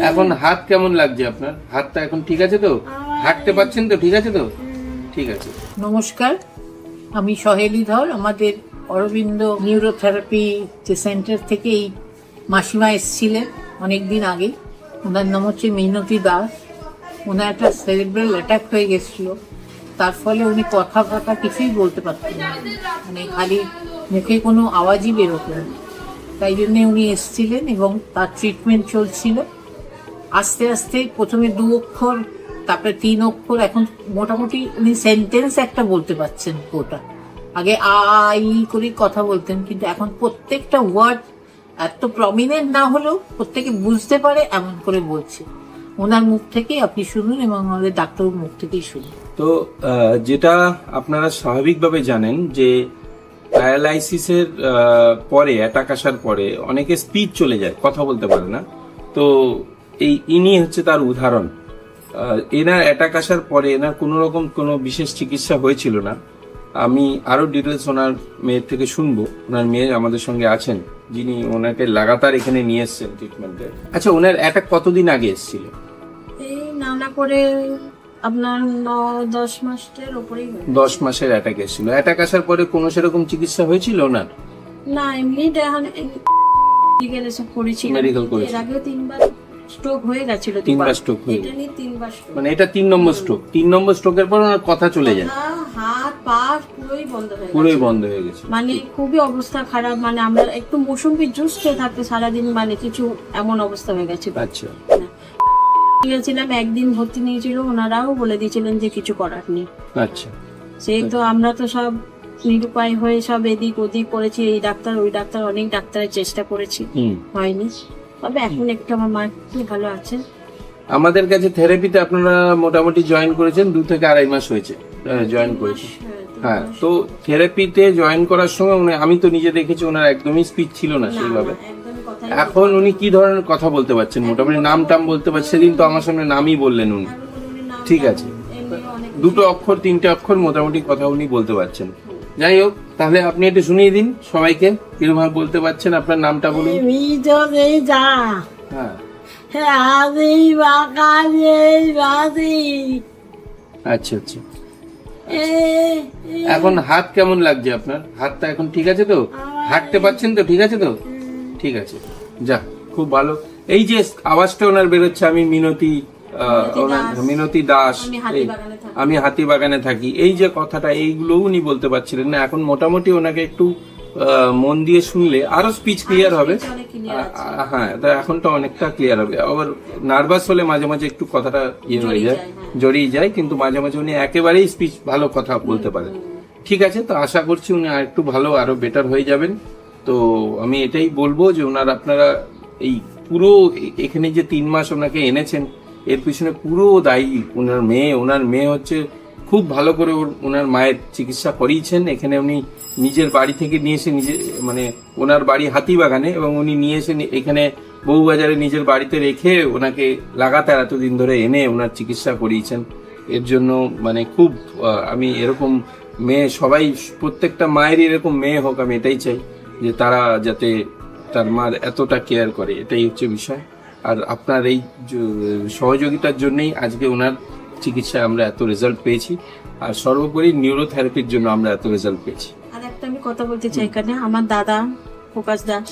এখন হাত কেমন লাগছে আপনার? হাতটা এখন ঠিক আছে তো? হাঁটতে পারছেন তো? ঠিক আছে তো? ঠিক আছে। নমস্কার, আমি সহেলি ধর। আমাদের অরবিন্দ নিউরোথেরাপি যে সেন্টার থেকে এই মাসিমা এসেছিলেন অনেকদিন আগে। ওনার নাম হচ্ছে মিনতি দাস। ওনার একটা সেরিব্রাল অ্যাটাক হয়ে গেছিল, তার ফলে উনি কথা কিছুই বলতে পারতেন না, মানে খালি মুখে কোনো আওয়াজই বেরোতো না। তাই জন্যে উনি এসেছিলেন এবং তার ট্রিটমেন্ট চলছিল। আস্তে আস্তে প্রথমে 2 অক্ষর, তারপরে 3 অক্ষর, এখন মোটামুটি উনি সেন্টেন্স একটা বলতে পারছেন ওটা। আগে আই করে কথা বলতেন, কিন্তু এখন প্রত্যেকটা ওয়ার্ড এত প্রমিনেন্ট না হলেও প্রত্যেকে বুঝতে পারে এমন করে বলছে। ওনার মুখ থেকেই আপনি শুনুন এবং আমাদের ডাক্তারের মুখ থেকেই শুনুন। তো যেটা আপনারা স্বাভাবিকভাবে জানেন যে প্যারালাইসিসের পরে, অ্যাটাক আসার পরে অনেকে স্পিচ চলে যায়, কথা বলতে পারে না। তো ইনি হচ্ছে তার উদাহরণ। এনার অ্যাটাক আসার পরে এনার কোনো রকম কোনো বিশেষ চিকিৎসা হয়েছিল না। আমি আরো ডিটেলস ওনার মেয়ের থেকে শুনবো। ওনার মেয়ে আমাদের সঙ্গে আছেন, যিনি ওনাকে লাগাতার এখানে নিয়ে এসছেন ট্রিটমেন্টে। আচ্ছা, ওনার অ্যাটাক কতদিন আগে এসেছিল? এই নানা করে আপনার 10 মাসের উপরেই। 10 মাসের অ্যাটাক এসেছিল। অ্যাটাক আসার পরে কোনো সেরকম চিকিৎসা হয়েছিল ওনার? না, এমনি মেডিকেল এসব করেছিল। মেডিকেল করেছিল। এর আগে 3বার স্ট্রোক হয়ে গেছিল। 3বার স্ট্রোক হয়ে এটা নিয়ে 3বার স্ট্রোক। মানে এটা 3 নম্বর স্ট্রোক। 3 নম্বর স্ট্রোকের পর ওনার কথা চলে যায়, হাত পা পুরোই বন্ধ হয়ে গেছে। পুরোই বন্ধ হয়ে গেছে। মানে খুবই অবস্থা খারাপ। মানে আমরা একটু মৌসুমী জুস খেয়ে থাকতে সারাদিন, মানে কিছু এমন অবস্থা হয়ে গেছে। আচ্ছা, গেছিলাম, একদিন ভর্তি নিয়েছিল, ওনারাও বলে দিয়েছিলেন যে কিছু করার নেই। আচ্ছা। সেই তো আমরা তো সব নিরুপায় হয়ে সব এদিক ওদিক করেছি, এই ডাক্তার ওই ডাক্তার, অনেক ডাক্তারের চেষ্টা করেছি, হয়নি। তবে এখন একটু আমার মা একটু ভালো আছে। আমাদের কাছে থেরাপিতে আপনারা মোটামুটি জয়েন করেছেন 2 থেকে 2.5 মাস হয়েছে জয়েন করেছেন। হ্যাঁ, তো থেরাপিতে জয়েন করার সময় আমি তো নিজে দেখেছি ওনার একদমই স্পিচ ছিল না সেইভাবে। এখন উনি কি ধরনের কথা বলতে পারছেন? মোটামুটি নাম টাম বলতে পারছেন। সেদিন তো আমার সামনে নামই বললেন উনি। ঠিক আছে, 2 অক্ষর 3টে অক্ষর মোটামুটি কথা উনি বলতে পারছেন। যাই হোক, তাহলে আপনি একটু শুনিয়ে দিন সবাইকে কিরকম বলতে পারছেন। আপনার নামটা বলুন। হ্যাঁ, আচ্ছা আচ্ছা। এখন হাত কেমন লাগছে আপনার? হাতটা এখন ঠিক আছে তো? হাঁটতে পারছেন তো? ঠিক আছে তো? ঠিক আছে, যা, খুব ভালো। এই যে আওয়াজটা ওনার বেরোচ্ছে, আমি মিনতি দাস, আমি হাতিবাগানে থাকি, এই যে কথাটা, এইগুলো উনি বলতে পারছিলেন না। এখন মোটামুটি ওনাকে একটু মন দিয়ে শুনলে আরো স্পিচ ক্লিয়ার হবে। হ্যাঁ, এখন তো অনেকটা ক্লিয়ার হবে। আবার নার্ভাস হলে মাঝে মাঝে একটু কথাটা হয়ে যায়, জড়িয়ে যায়, কিন্তু মাঝে মাঝে উনি একেবারেই স্পিচ ভালো কথা বলতে পারেন। ঠিক আছে, তো আশা করছি উনি আর একটু ভালো, আরো বেটার হয়ে যাবেন। তো আমি এটাই বলবো যে আপনারা এই পুরো এখানে যে 3 মাস ওনাকে এনেছেন, এর পিছনে পুরো দায়ী ওনার মেয়ে হচ্ছে খুব ভালো করে ওনার মায়ের চিকিৎসা করিয়েছেন। এখানে উনি নিজের বাড়ি থেকে নিয়ে এসে, মানে ওনার বাড়ি হাতিবাগানে, এবং উনি নিয়ে এসে এখানে বউবাজারে নিজের বাড়িতে রেখে ওনাকে লাগাতার এতদিন ধরে এনে ওনার চিকিৎসা করিয়েছেন। এর জন্য মানে খুব, আমি এরকম মেয়ে, সবাই, প্রত্যেকটা মায়েরই এরকম মেয়ে হোক, আমি এটাই চাই যে তারা যাতে তার মার এতটা কেয়ার করে। এটাই হচ্ছে বিষয়। আর আপনার এই সহযোগিতার জন্যই আজকে ওনার চিকিৎসায় আমরা এত রেজাল্ট পেয়েছি, আর সর্বোপরি নিউরোথেরাপির জন্য আমরা এত রেজাল্ট পেয়েছি। আর একটা আমি কথা বলতে চাই এখানে, আমার দাদা প্রকাশ দাস,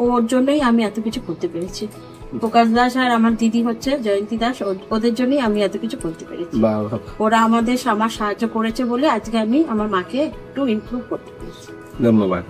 ওর জন্যই আমি এত কিছু করতে পেরেছি। প্রকাশ দাস আর আমার দিদি হচ্ছে জয়ন্তী দাস, ওদের জন্যই আমি এত কিছু করতে পেরেছি। ওরা আমার সাহায্য করেছে বলে আজকে আমি আমার মাকে একটু ইমপ্রুভ করতে পেরেছি। ধন্যবাদ।